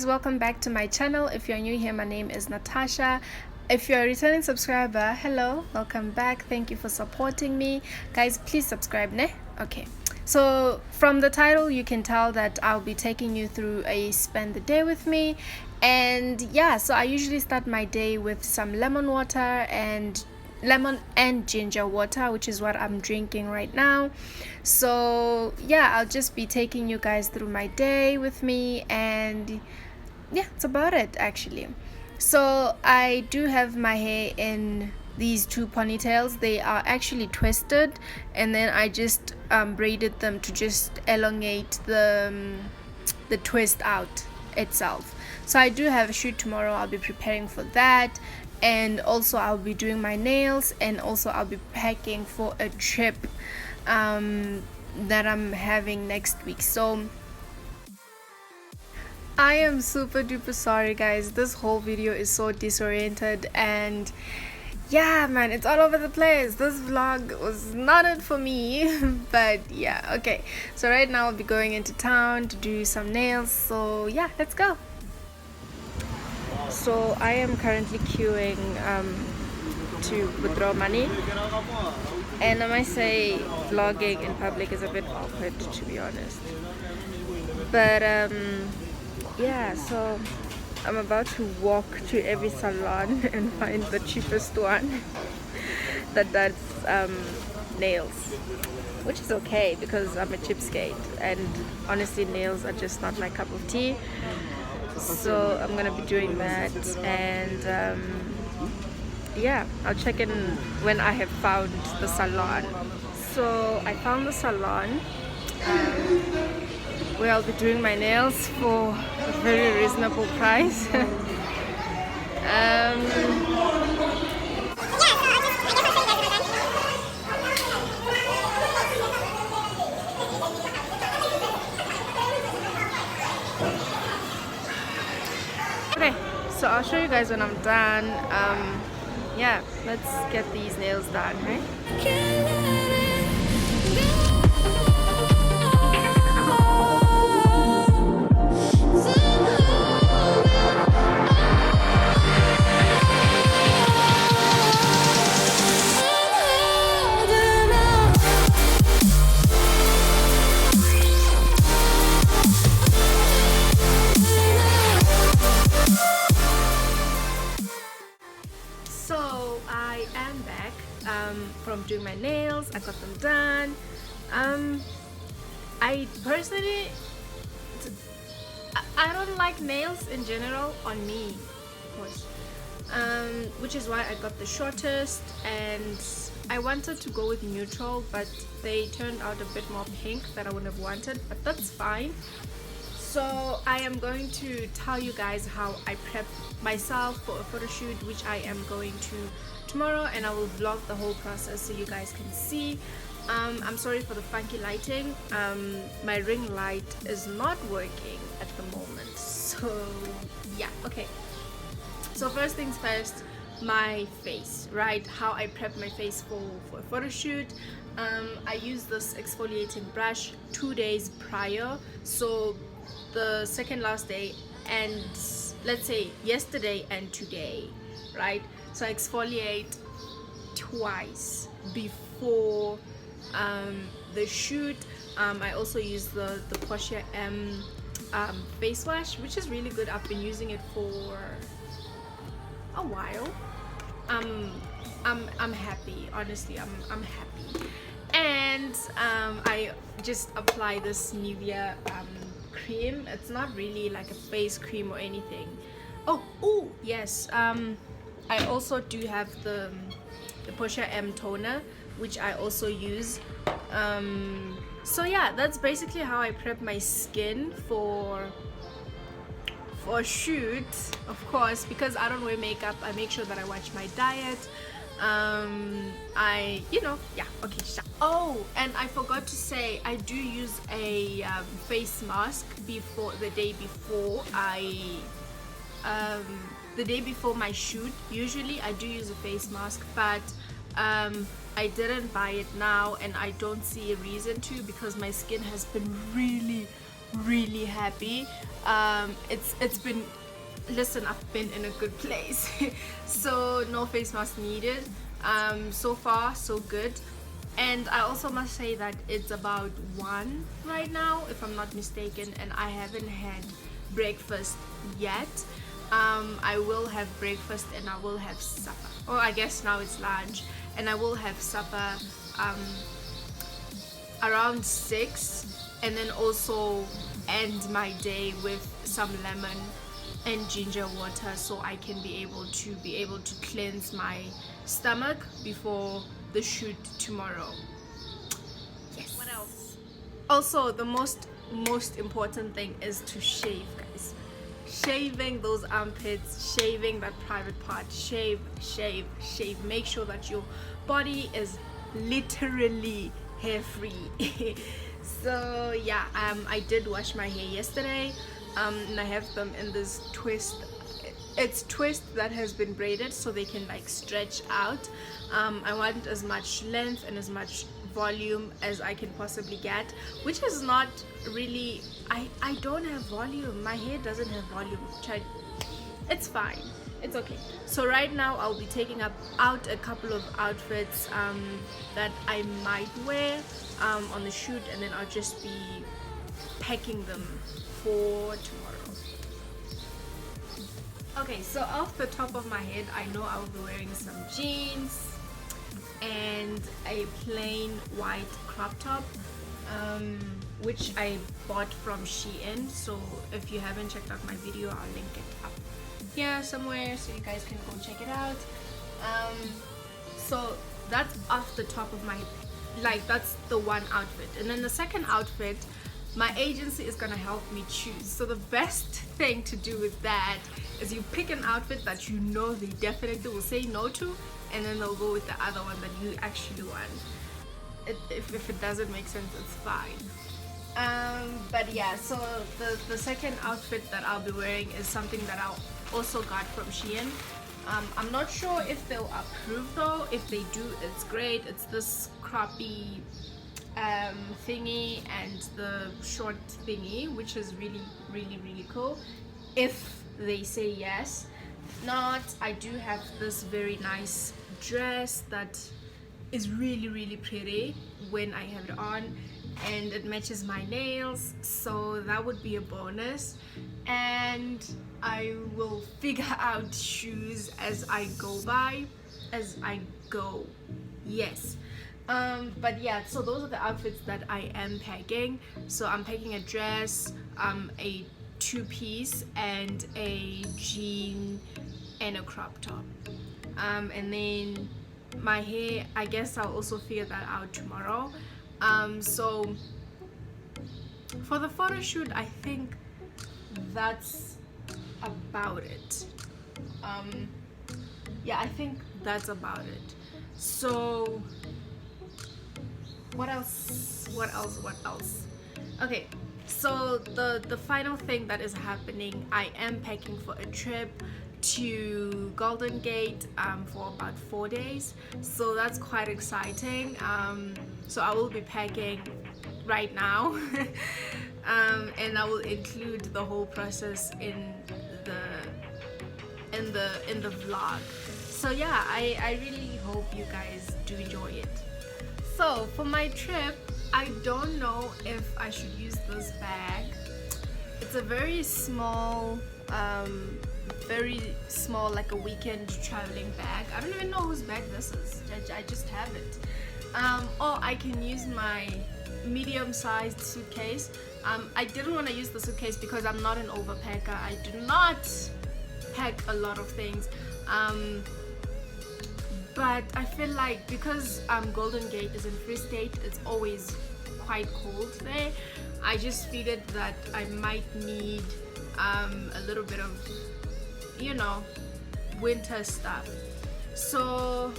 guys, welcome back to my channel. If you're new here, my name is Natasha. If you're a returning subscriber, hello, welcome back. Thank you for supporting me. Guys, please subscribe, ne? Okay. So from the title, you can tell that I'll be taking you through a spend the day with me. And yeah, so I usually start my day with some lemon and ginger water, which is what I'm drinking right now. So yeah, I'll just be taking you guys through my day with me, and yeah, that's about it actually. So I do have my hair in these two ponytails. They are actually twisted, and then I just braided them to just elongate the twist out itself. So I do have a shoot tomorrow. I'll be preparing for that, and also I'll be doing my nails, and also I'll be packing for a trip that I'm having next week. So I am super duper sorry guys, this whole video is so disoriented, and yeah man, it's all over the place. This vlog was not it for me but yeah, okay, so right now I'll be going into town to do some nails, so yeah, let's go. So I am currently queuing to withdraw money, and I might say vlogging in public is a bit awkward, to be honest, but yeah, so I'm about to walk to every salon and find the cheapest one that does nails, which is okay because I'm a cheapskate, and honestly nails are just not my cup of tea. So I'm gonna be doing that, and yeah, I'll check in when I have found the salon. So I found the salon where I'll be doing my nails for a very reasonable price. Okay, so I'll show you guys when I'm done. Yeah, let's get these nails done, right? So I am back from doing my nails. I got them done. I personally, I don't like nails in general on me, of course, which is why I got the shortest, and I wanted to go with neutral, but they turned out a bit more pink than I would have wanted, but that's fine. So I am going to tell you guys how I prep myself for a photo shoot, which I am going to tomorrow, and I will vlog the whole process so you guys can see. I'm sorry for the funky lighting. My ring light is not working at the moment, so yeah, okay. So first things first, my face, right? How I prep my face for a photo shoot. I use this exfoliating brush 2 days prior, so the second last day, and let's say yesterday and today, right? So I exfoliate twice before the shoot. I also use the Portia M face wash, which is really good. I've been using it for a while. I'm happy, honestly. I'm happy, and I just apply this Nivea cream. It's not really like a face cream or anything. Oh yes, I also do have the Portia M toner, which I also use. So yeah, that's basically how I prep my skin for a shoot. Of course, because I don't wear makeup, I make sure that I watch my diet. Yeah, okay. Oh, and I forgot to say, I do use a face mask before the day before the day before my shoot. Usually I do use a face mask, but I didn't buy it now, and I don't see a reason to, because my skin has been really really happy. It's been, listen, I've been in a good place. So no face mask needed. So far so good. And I also must say that it's about 1 right now, if I'm not mistaken, and I haven't had breakfast yet. I will have breakfast and I will have supper. Or I guess now it's lunch, and I will have supper around 6, and then also end my day with some lemon and ginger water, so I can be able to cleanse my stomach before the shoot tomorrow. Yes. What else? Also, the most important thing is to shave, guys. Shaving those armpits, shaving that private part, shave. Make sure that your body is literally hair free. So yeah, I did wash my hair yesterday, and I have them in this twist. It's twist that has been braided so they can like stretch out. I want as much length and as much volume as I can possibly get, which is not really, I don't have volume. My hair doesn't have volume. It's fine, it's okay. So right now I'll be taking out a couple of outfits that I might wear on the shoot, and then I'll just be packing them for tomorrow. Okay, so off the top of my head, I know I'll be wearing some jeans and a plain white crop top, which I bought from Shein. So if you haven't checked out my video, I'll link it up here somewhere so you guys can go check it out. So that's off the top of my, like, that's the one outfit. And then the second outfit, my agency is gonna help me choose. So the best thing to do with that is you pick an outfit that you know they definitely will say no to, and then they'll go with the other one that you actually want. If it doesn't make sense, it's fine. But yeah, so the second outfit that I'll be wearing is something that I also got from Shein. I'm not sure if they'll approve though. If they do, it's great. It's this croppy thingy and the short thingy, which is really cool if they say yes. If not, I do have this very nice dress that is really pretty when I have it on, and it matches my nails, so that would be a bonus. And I will figure out shoes as I go. Yes. But yeah, so those are the outfits that I am packing. So I'm packing a dress, a 2-piece, and a jean and a crop top. And then my hair, I guess I'll also figure that out tomorrow. So for the photo shoot, I think that's about it. Yeah, I think that's about it. So what else? Okay, so the final thing that is happening, I am packing for a trip to Golden Gate for about 4 days, so that's quite exciting. So I will be packing right now. And I will include the whole process in the vlog. So yeah, I really hope you guys do enjoy it. So for my trip, I don't know if I should use this bag. It's a very small, like a weekend traveling bag. I don't even know whose bag this is. I just have it. Or I can use my medium-sized suitcase. I didn't want to use the suitcase because I'm not an overpacker. I do not pack a lot of things. But I feel like because Golden Gate is in Free State, it's always quite cold there. I just figured that I might need a little bit of, you know, winter stuff. So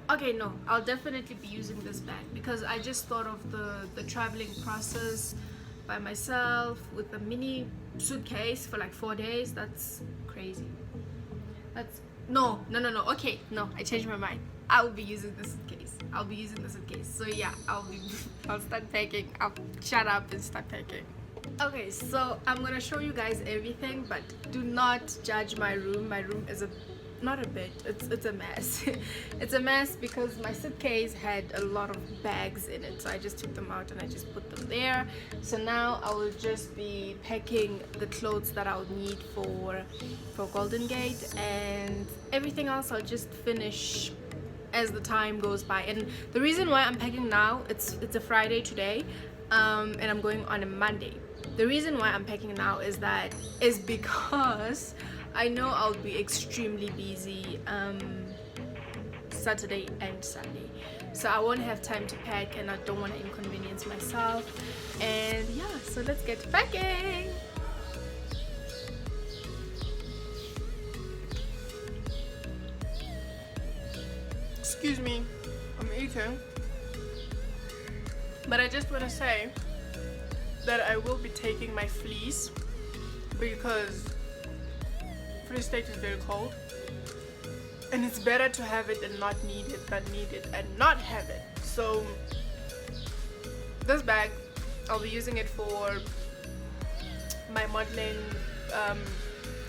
okay, no, I'll definitely be using this bag because I just thought of the traveling process by myself with a mini suitcase for like 4 days. That's crazy. That's No. Okay, no, I changed my mind. I will be using the suitcase. So yeah, I'll start packing. I'll shut up and start packing. Okay, so I'm gonna show you guys everything, but do not judge my room. My room is not a bit, it's a mess. It's a mess because my suitcase had a lot of bags in it, so I just took them out and I just put them there. So now I will just be packing the clothes that I'll need for Golden Gate, and everything else I'll just finish as the time goes by. And the reason why I'm packing now, it's a Friday today, and I'm going on a Monday. The reason why I'm packing now is because I know I'll be extremely busy Saturday and Sunday, so I won't have time to pack, and I don't want to inconvenience myself. And yeah, so let's get packing. Excuse me, I'm eating, but I just want to say that I will be taking my fleece because Free State is very cold, and it's better to have it and not need it than need it and not have it. So this bag, I'll be using it for my modeling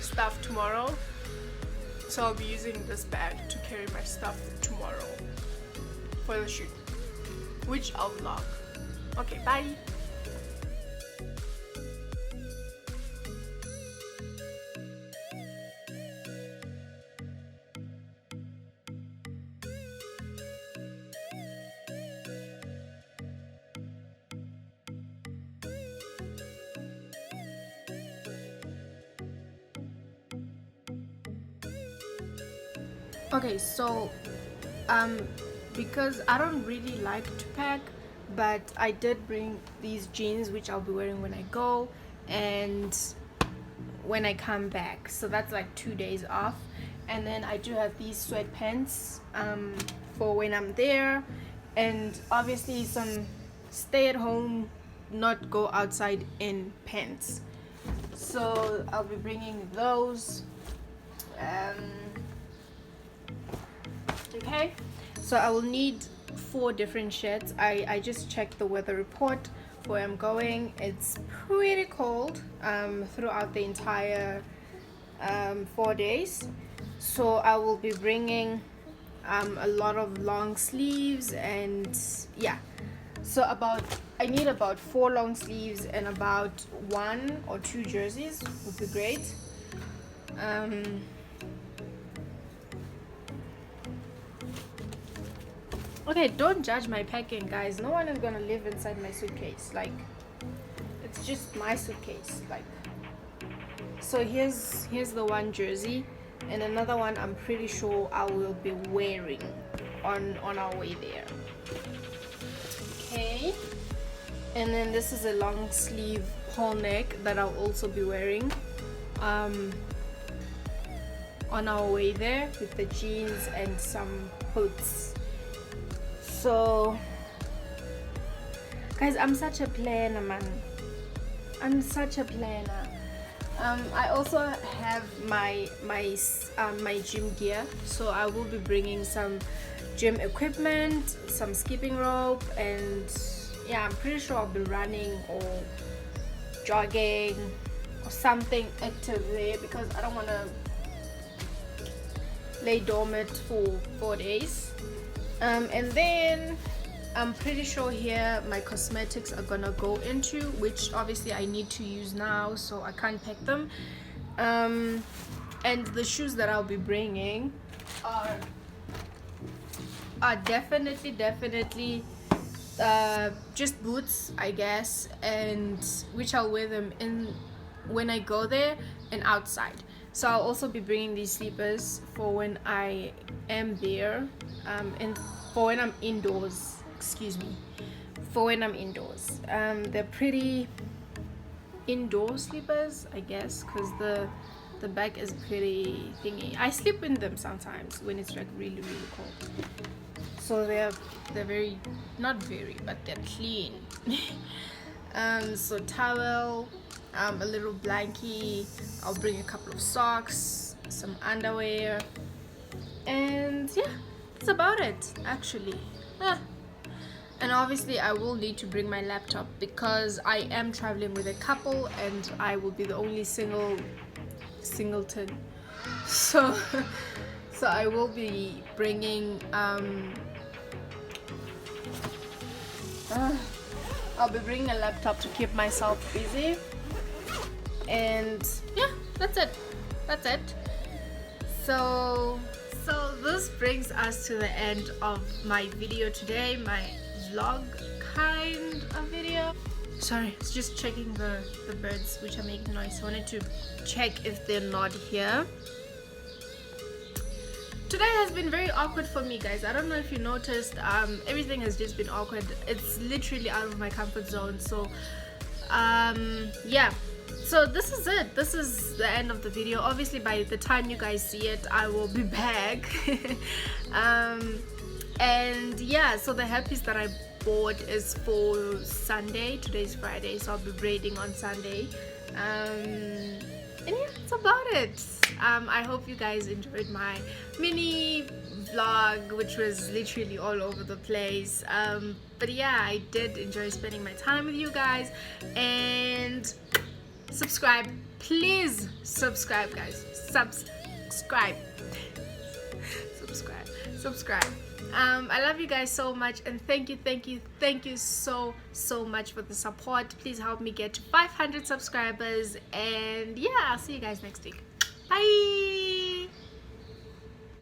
stuff tomorrow. So I'll be using this bag to carry my stuff tomorrow for the shoot, which I'll vlog. Okay, bye. Okay, so because I don't really like to pack, but I did bring these jeans which I'll be wearing when I go and when I come back, so that's like 2 days off. And then I do have these sweatpants for when I'm there, and obviously some stay at home, not go outside in pants. So I'll be bringing those. Okay, so I will need 4 different shirts. I just checked the weather report for where I'm going. It's pretty cold throughout the entire 4 days, so I will be bringing a lot of long sleeves, and yeah, so I need about 4 long sleeves and about 1 or 2 jerseys would be great. Okay, don't judge my packing, guys. No one is gonna live inside my suitcase. Like, it's just my suitcase. Like, so here's the one jersey, and another one I'm pretty sure I will be wearing on our way there. Okay, and then this is a long sleeve whole neck that I'll also be wearing on our way there with the jeans and some boots. So guys, I'm such a planner, man. I'm such a planner. I also have my gym gear, so I will be bringing some gym equipment, some skipping rope, and yeah, I'm pretty sure I'll be running or jogging or something active there because I don't want to lay dormant for 4 days. And then I'm pretty sure here my cosmetics are gonna go into, which obviously I need to use now, so I can't pack them. And the shoes that I'll be bringing are definitely just boots, I guess, and which I'll wear them in when I go there and outside. So I'll also be bringing these slippers for when I am there, and for when I'm indoors. Excuse me, for when I'm indoors. They're pretty indoor slippers, I guess, because the back is pretty thingy. I sleep in them sometimes when it's like really cold. So they're very, not very, but they're clean. So towel, a little blankie. I'll bring a couple of socks, some underwear, And yeah, that's about it actually. Ah. And obviously I will need to bring my laptop because I am traveling with a couple and I will be the only singleton. So so I will be bringing I'll be bringing a laptop to keep myself busy. And yeah, that's it. That's it. So this brings us to the end of my video today, my vlog kind of video. Sorry, it's just checking the birds which are making noise. I wanted to check if they're not here. Today has been very awkward for me, guys. I don't know if you noticed. Everything has just been awkward. It's literally out of my comfort zone. So yeah, so this is it. This is the end of the video. Obviously by the time you guys see it, I will be back. And yeah, so the hairpiece that I bought is for Sunday. Today's Friday, so I'll be braiding on Sunday. And yeah, that's about it. I hope you guys enjoyed my mini vlog, which was literally all over the place. But yeah, I did enjoy spending my time with you guys. And subscribe, please subscribe, guys. Subscribe. I love you guys so much, and thank you so much for the support. Please help me get to 500 subscribers, and yeah, I'll see you guys next week. Bye.